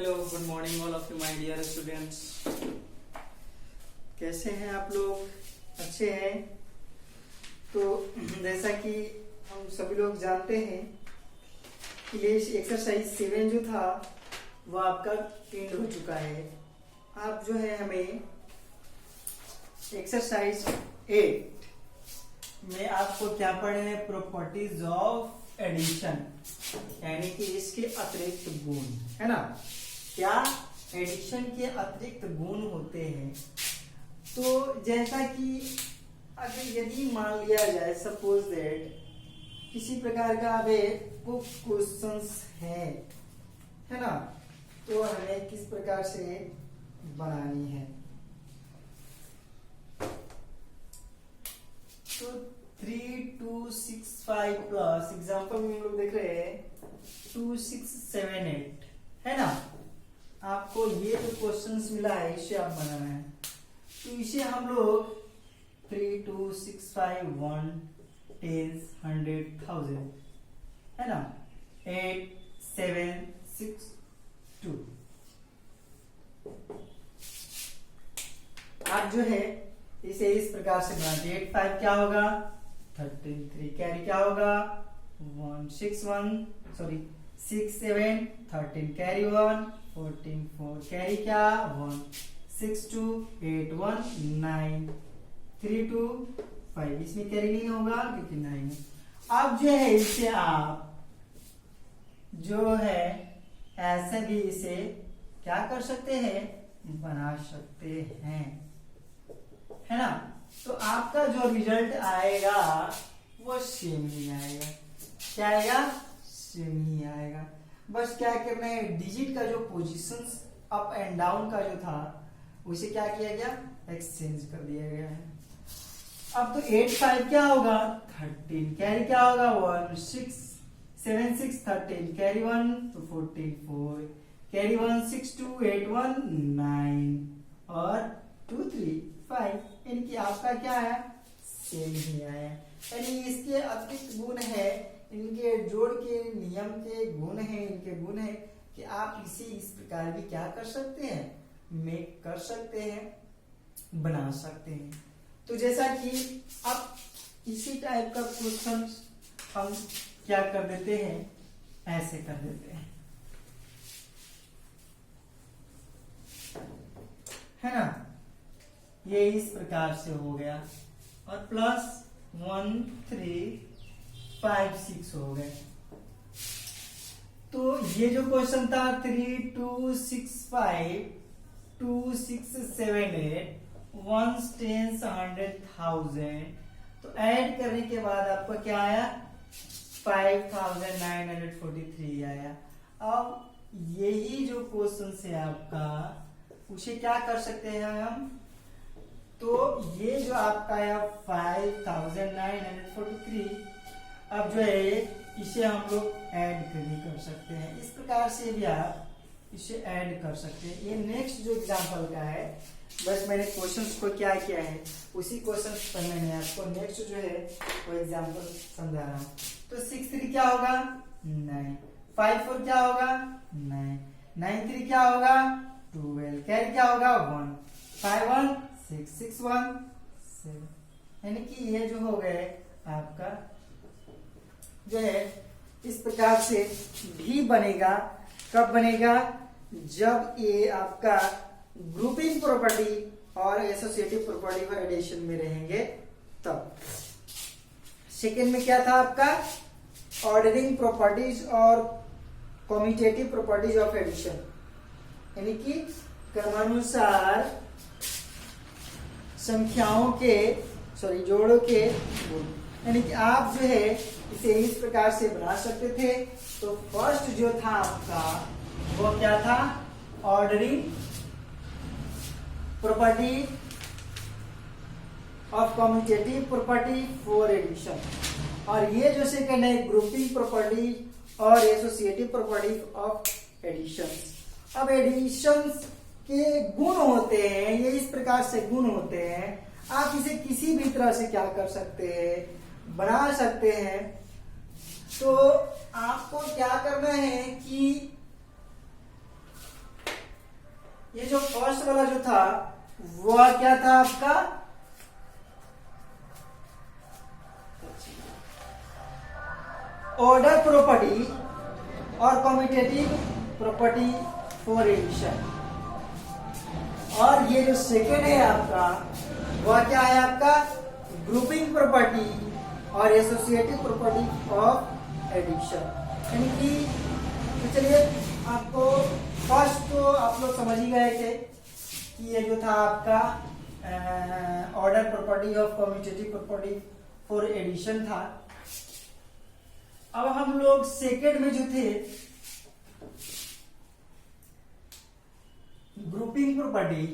Hello, good morning all of you my dear students. कैसे हैं आप लोग? अच्छे हैं? तो जैसा कि हम सभी लोग जानते हैं कि ये एक्सरसाइज 7 जो था वो आपका एंड हो चुका है। आप जो है हमें एक्सरसाइज 8 में आपको क्या पढ़ना है? प्रॉपर्टीज ऑफ एडिशन, यानी कि इसके अतिरिक्त गुण, है ना? क्या एडिशन के अतिरिक्त गुण होते हैं? तो जैसा कि अगर यदि मान लिया जाए, सपोज दैट किसी प्रकार का आपको क्वेश्चंस है ना, तो हमें किस प्रकार से बनानी है? तो 3 2 6 5 प्लस एग्जाम्पल में हम लोग देख रहे हैं 2 6 7 8, है ना? आपको ये जो क्वेश्चंस मिला है इसे आप बनाना है। तो इसे हम लोग 3 2 6 5 1 10 100 1000, है ना? 8 7 6 2। आप जो है इसे इस प्रकार से बनाते हैं। 8 5 क्या होगा? 13 3 कैरी क्या होगा? 1 6 7 13 कैरी 1 14 4 कैरी क्या? 1 6 2 8 1 9 3 2 5। इसमें कैरी नहीं होगा क्योंकि 9 है। अब जो है इसे आप जो है ऐसे भी इसे क्या कर सकते हैं? बना सकते हैं, है ना? तो आपका जो रिजल्ट आएगा वो सेम ही आएगा। क्या आएगा? सेम ही आएगा। बस क्या करना है, डिजिट का जो पोजीशंस अप एंड डाउन का जो था उसे क्या किया गया? एक्सचेंज कर दिया गया है। अब तो 8 5 क्या होगा? 13 कैरी क्या होगा? 1 6 7 6 13 कैरी 1 तो 14 4 कैरी 1 6 2 8 1 9 और 2 3 5। इनकी आपका क्या आया? सेम ही आया। यानी इसके अतिरिक्त गुण है, इनके जोड़ के नियम के गुण है, इनके गुण है कि आप इसे इस प्रकार भी क्या कर सकते हैं? मेक कर सकते हैं, बना सकते हैं। तो जैसा कि अब इसी टाइप का क्वेश्चन हम क्या कर देते हैं? ऐसे कर देते हैं, है ना? ये इस प्रकार से हो गया और प्लस 1 3 5 6 हो गए। तो ये जो क्वेश्चन था 3 2 6 5 2 6 7 8 1 10 100 1000, तो ऐड करने के बाद आपको क्या आया? 5943 आया। अब यही जो क्वेश्चन है आपका, उसे क्या कर सकते हैं हम? तो ये जो आपका आया 5943, अब जो है इसे हम लोग ऐड कर सकते हैं। इस प्रकार से भी आप इसे ऐड कर सकते हैं। ये नेक्स्ट जो एग्जांपल का है, बस मैंने क्वेश्चंस को क्या किया है उसी क्वेश्चन पर मैंने आपको नेक्स्ट जो है वो एग्जांपल समझा रहा हूँ। तो 6 3 क्या होगा? 9 5 4 क्या होगा? 9 9 3 क्या होगा? 12 कैरी क्या होगा? 1 5 1 6 6 1 7। यानी कि ये जो हो गए आपका जो है इस प्रकार से भी बनेगा। कब बनेगा? जब ये आपका ग्रुपिंग प्रॉपर्टी और एसोसिएटिव प्रॉपर्टी और एडिशन में रहेंगे तब। सेकेंड में क्या था आपका? ऑर्डरिंग प्रॉपर्टीज और कम्यूटेटिव प्रॉपर्टीज ऑफ एडिशन, यानी कि क्रमानुसार संख्याओं के जोड़ों के गुण। यानी कि आप जो है इसे इस प्रकार से बना सकते थे। तो फर्स्ट जो था आपका वो क्या था? Ordering property of commutative property for addition, और ये जो सेकंड है ग्रुपिंग प्रॉपर्टी और एसोसिएटिव प्रॉपर्टी ऑफ एडिशन। अब एडिशन के गुण होते हैं, ये इस प्रकार से गुण होते हैं। आप इसे किसी भी तरह से क्या कर सकते हैं? बना सकते हैं। तो आपको क्या करना है कि जो फर्स्ट वाला जो था वह क्या था आपका, ऑर्डर प्रॉपर्टी और कम्यूटेटिव प्रॉपर्टी फॉर एडिशन। और ये जो सेकेंड है आपका वह क्या है आपका, ग्रुपिंग प्रॉपर्टी और एसोसिएटिव प्रॉपर्टी ऑफ एडिशन। यानी कि तो चलिए आपको फर्स्ट तो आप लोग समझ ही गए थे कि ये जो था आपका order property of commutative property for addition था। अब हम लोग सेकेंड में जो थे grouping property,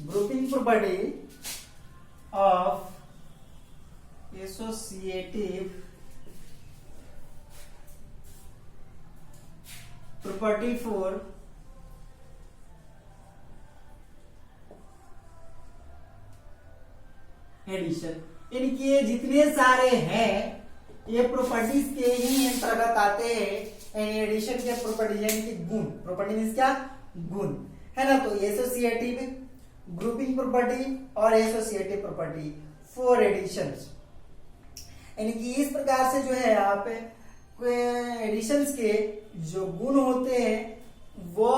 grouping property of associative property for addition. यानी कि ये जितने सारे हैं ये प्रॉपर्टीज के ही अंतर्गत आते हैं। एडिशन के प्रॉपर्टी यानी कि गुण, प्रॉपर्टी मीन्स क्या, गुण है ना। तो एसोसिएटिव, ग्रुपिंग प्रॉपर्टी और एसोसिएटिव प्रॉपर्टी फॉर एडिशन, यानी कि इस प्रकार से जो है आप एडिशंस के जो गुण होते हैं वो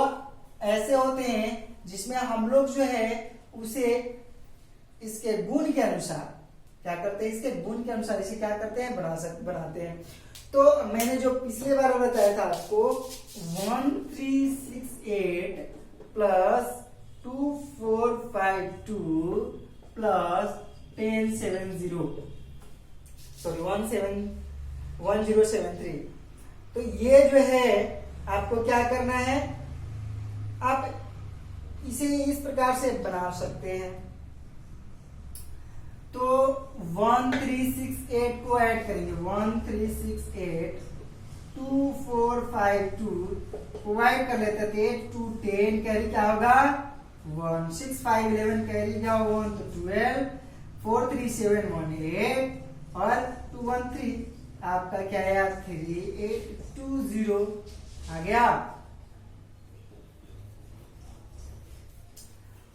ऐसे होते हैं जिसमें हम लोग जो है उसे इसके गुण के अनुसार क्या करते हैं, इसके गुण के अनुसार इसे क्या करते हैं, बनाते हैं। तो मैंने जो पिछले बार बताया था आपको 1368 प्लस 2452 प्लस 1073, तो ये जो है आपको क्या करना है, आप इसे इस प्रकार से बना सकते हैं। तो 1368 को ऐड करेंगे, 1368 2452 को ऐड कर लेते थे, 8 2 10 कैरी क्या होगा 1, 6 5 11 कैरी क्या होगा 1 तो 12, 4 3 7 1 8 और 2 1 3 आपका क्या है 3820 आ गया।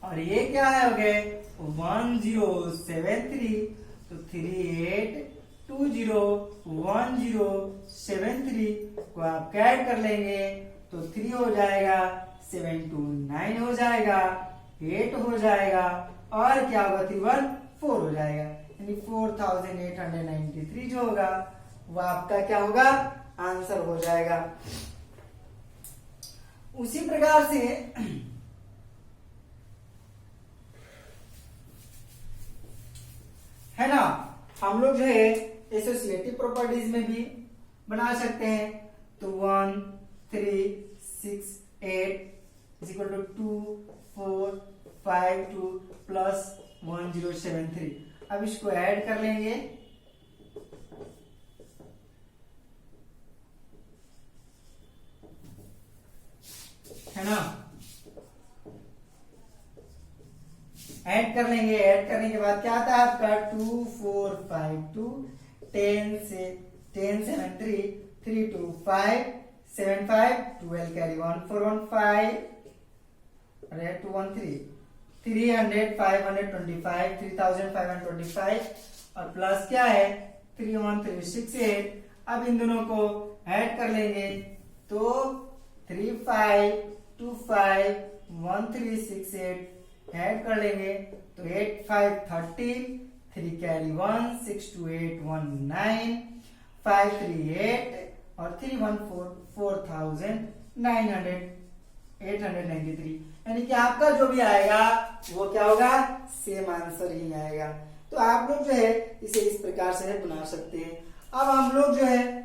और ये क्या है हो गए 1073, तो 38201073 को आप ऐड कर लेंगे तो 3 हो जाएगा, 7 2 9 हो जाएगा, 8 हो जाएगा और क्या होगा 3 1 4 हो जाएगा, यानी 4893 जो होगा वो आपका क्या होगा आंसर हो जाएगा। उसी प्रकार से है ना, हम लोग जो है एसोसिएटिव प्रॉपर्टीज में भी बना सकते हैं। तो 1 3 6 8 इज इक्वल टू 2 4 5 2 प्लस 1073। अब इसको ऐड कर लेंगे, है ना, ऐड कर लेंगे। ऐड करने के बाद क्या आता है आपका 2 4 5 2 10 से 10 7 3 3 2 5 7 5 12 कैरी 1 4 1 5 अरे 2 1 3 300 525 3525 और प्लस क्या है 3 1 3 6 8। अब इन दोनों को ऐड कर लेंगे तो 3 5 2 5 1 3 6 8 ऐड कर लेंगे तो 8 5 13 3 कैरी 1 6 2 8 1 9 5 3 8 और 3 1 4 4893, यानी कि आपका जो भी आएगा वो क्या होगा सेम आंसर ही आएगा। तो आप लोग जो है इसे इस प्रकार से बना सकते हैं। अब हम लोग जो है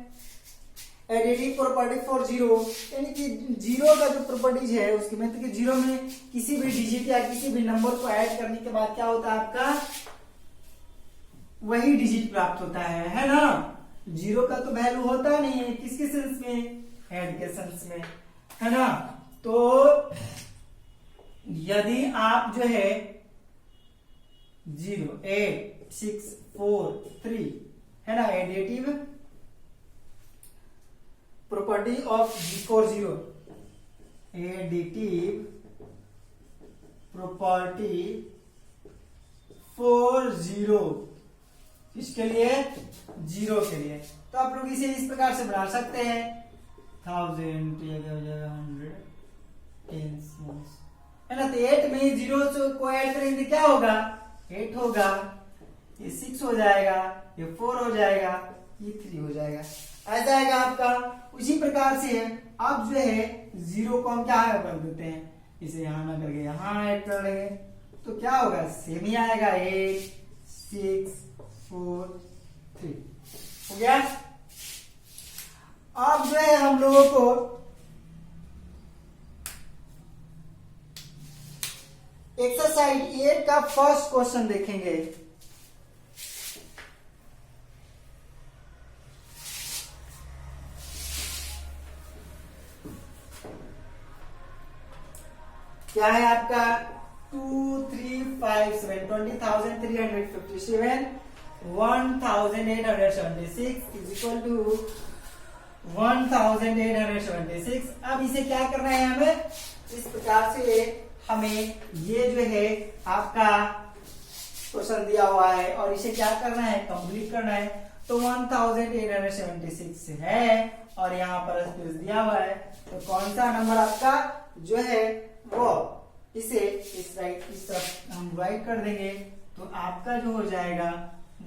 एडिटिव प्रॉपर्टी फॉर जीरो, यानी कि जीरो का जो प्रॉपर्टीज है उसकी मतलब कि जीरो में किसी भी डिजिट या किसी भी नंबर को ऐड करने के बाद क्या होता है आपका वही डिजिट प्राप्त होता है ना। जीरो का तो वैल्यू होता नहीं है, किसके सेंस में, ऐड के सेंस में, है ना। तो यदि आप जो है 0 8 6 4 3 है ना additive property of for zero, additive property for zero, इसके लिए जीरो के लिए। तो आप लोग इसे इस प्रकार से बना सकते हैं 1000 100 10 है ना। तो 8 में जीरो को ऐड करेंगे क्या होगा, 8 होगा, ये 6 हो जाएगा, ये 4 हो जाएगा, ये 3 हो जाएगा, ऐसा आएगा आपका। उसी प्रकार से अब जो है जीरो को हम क्या कर देते हैं, इसे यहां ना करके यहां ऐड कर लेंगे, तो क्या होगा, सेम ही आएगा, 8 6 4 3 हो गया। अब जो है हम लोगों को एक्सरसाइज 8 का फर्स्ट क्वेश्चन देखेंगे। क्या है आपका 2357 20,357 1876 इज इक्वल टू 1876। अब इसे क्या करना है हमें, इस प्रकार से हमें ये जो है आपका क्वेश्चन दिया हुआ है और इसे क्या करना है, कंप्लीट करना है। तो 1876 है और यहाँ पर स्पेस दिया हुआ है, तो कौन सा नंबर आपका जो है वो इसे इस तरफ हम राइट कर देंगे, तो आपका जो हो जाएगा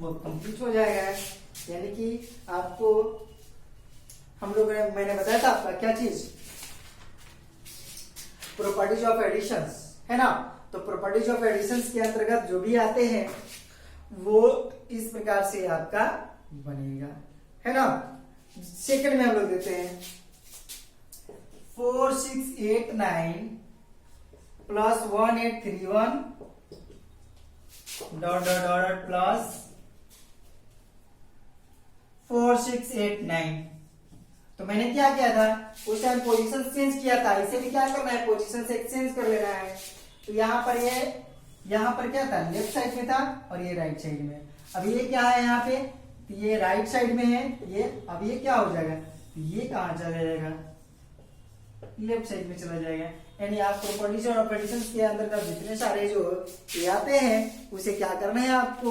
वो कंप्लीट हो जाएगा। यानी कि आपको हम लोग मैंने बताया था आपका क्या चीज, प्रॉपर्टीज ऑफ एडिशंस है ना। तो प्रॉपर्टीज ऑफ एडिशंस के अंतर्गत जो भी आते हैं वो इस प्रकार से आपका बनेगा, है ना। सेकंड में हम लोग देते हैं 4689 plus 1831 dot dot dot plus 4689। तो मैंने क्या किया था, उस टाइम पोजीशन चेंज किया था, इसे भी क्या करना है, पोजीशन से एक्सचेंज कर लेना है। तो यहाँ पर क्या था, लेफ्ट साइड में था और ये राइट साइड में। अब ये क्या है यहाँ पे, तो ये राइट साइड में है ये, अब ये क्या हो जाएगा, ये कहाँ चला जाएगा, लेफ्ट साइड में चला जाएगा। यानी आप प्रॉपर्टीज और ऑपरेशंस के अंदर का जितने सारे जो ये आते हैं उसे क्या करना है, आपको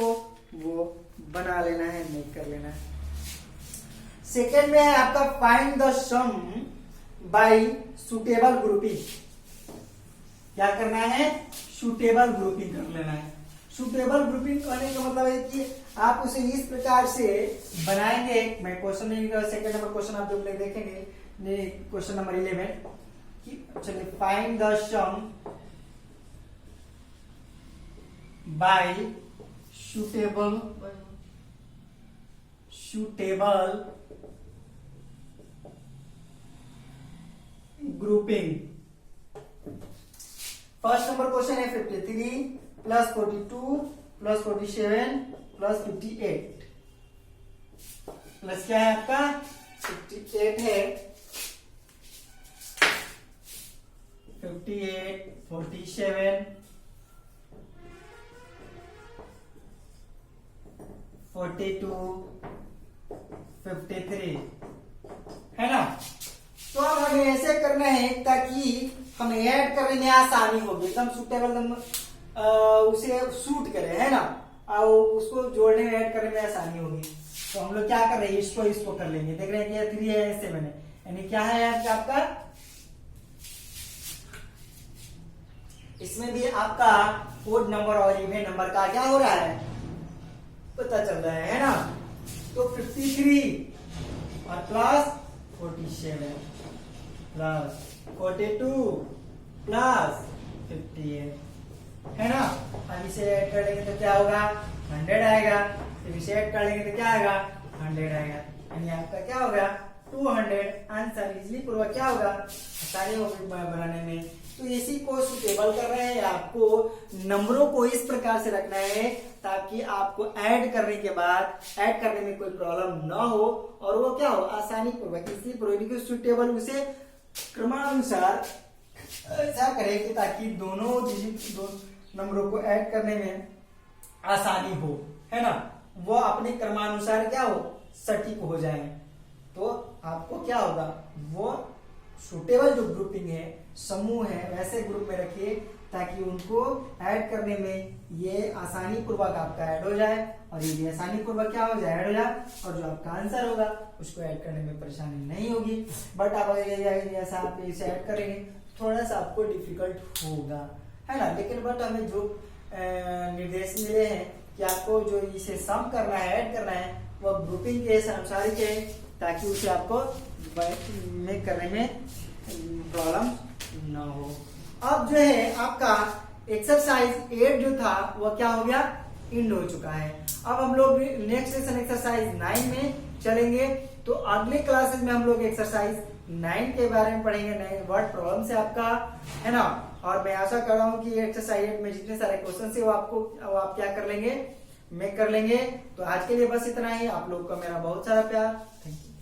वो बना लेना है, मेक कर लेना है। सेकेंड में है आपका find the sum by suitable grouping. क्या करना है, सुटेबल ग्रुपिंग कर लेना है। सुटेबल ग्रुपिंग करने का मतलब है कि आप उसे इस प्रकार से बनाएंगे। मैं क्वेश्चन नहीं, सेकेंड नंबर क्वेश्चन आप जब देखेंगे, क्वेश्चन नंबर 11 कि चलिए find the sum by suitable grouping. First number question है 53 प्लस 42 प्लस 47 प्लस 58 प्लस क्या है आपका 58 है, 58 47 42 53 है ना। तो अब हमें ऐसे करना है ताकि हमें ऐड करने में आसानी होगी, एकदम सुटेबल उसे सूट करे, है ना, और उसको जोड़ने में ऐड करने में आसानी होगी। तो हम लोग क्या कर रहे हैं, इसको कर लेंगे। देख रहे हैं कि 3 है 7 है, यानी क्या है आपका इसमें भी आपका कोड नंबर और इवेंट नंबर का क्या हो रहा है, पता चल रहा है ना। तो 53 और प्लस 47 प्लस 42 प्लस 58 है ना। अब इसे ऐड कर लेंगे तो क्या होगा, 100 आएगा। फिर इसे ऐड कर लेंगे तो क्या आएगा, 100 आएगा। यानी आपका क्या होगा 200। आंसर इजली पूर्वक क्या होगा, आसानी होगी बनाने में। तो इसी को सुटेबल कर रहे हैं, आपको नंबरों को इस प्रकार से रखना है ताकि आपको ऐड करने के बाद ऐड करने में कोई प्रॉब्लम ना हो और वो क्या हो, आसानी पूर्वक। इसलिए प्रोबेबिलिटी सुटेबल उसे क्रमानुसार ऐसा करें ताकि दोनों नंबरों को ऐड करने में आसानी हो, है ना, वो अपने क्रमानुसार क्या हो, सटीक हो जाए। तो आपको क्या होगा, वो सुटेबल जो ग्रुपिंग है, समूह है, वैसे ग्रुप में रखिए ताकि उनको ऐड करने में ये आसानी पूर्वक आपका ऐड हो जाए, और ये भी आसानी पूर्वक क्या हो जाए, ऐड हो जाए, और जो आपका आंसर होगा उसको ऐड करने में परेशानी नहीं होगी। बट आप अगर ऐसा आप इसे ऐड करेंगे थोड़ा सा आपको डिफिकल्ट होगा, है ना। लेकिन बट हमें जो निर्देश मिले हैं कि आपको जो इसे सम करना है, ऐड करना है, वो ग्रुपिंग के अनुसार ही है, ताकि उसे आपको में करने में प्रॉब्लम ना हो। अब जो है आपका एक्सरसाइज 8 जो था वो क्या हो गया, इंड हो चुका है। अब हम लोग नेक्स्ट सेशन एक्सरसाइज 9 में चलेंगे। तो अगले क्लासेस में हम लोग एक्सरसाइज 9 के बारे में पढ़ेंगे, नए वर्ड प्रॉब्लम से आपका, है ना। और मैं आशा कर रहा हूँ कि एक्सरसाइज 8 में जितने सारे क्वेश्चन है वो आप क्या कर लेंगे, मैं कर लेंगे। तो आज के लिए बस इतना ही। आप लोग का मेरा बहुत सारा प्यार, थैंक यू।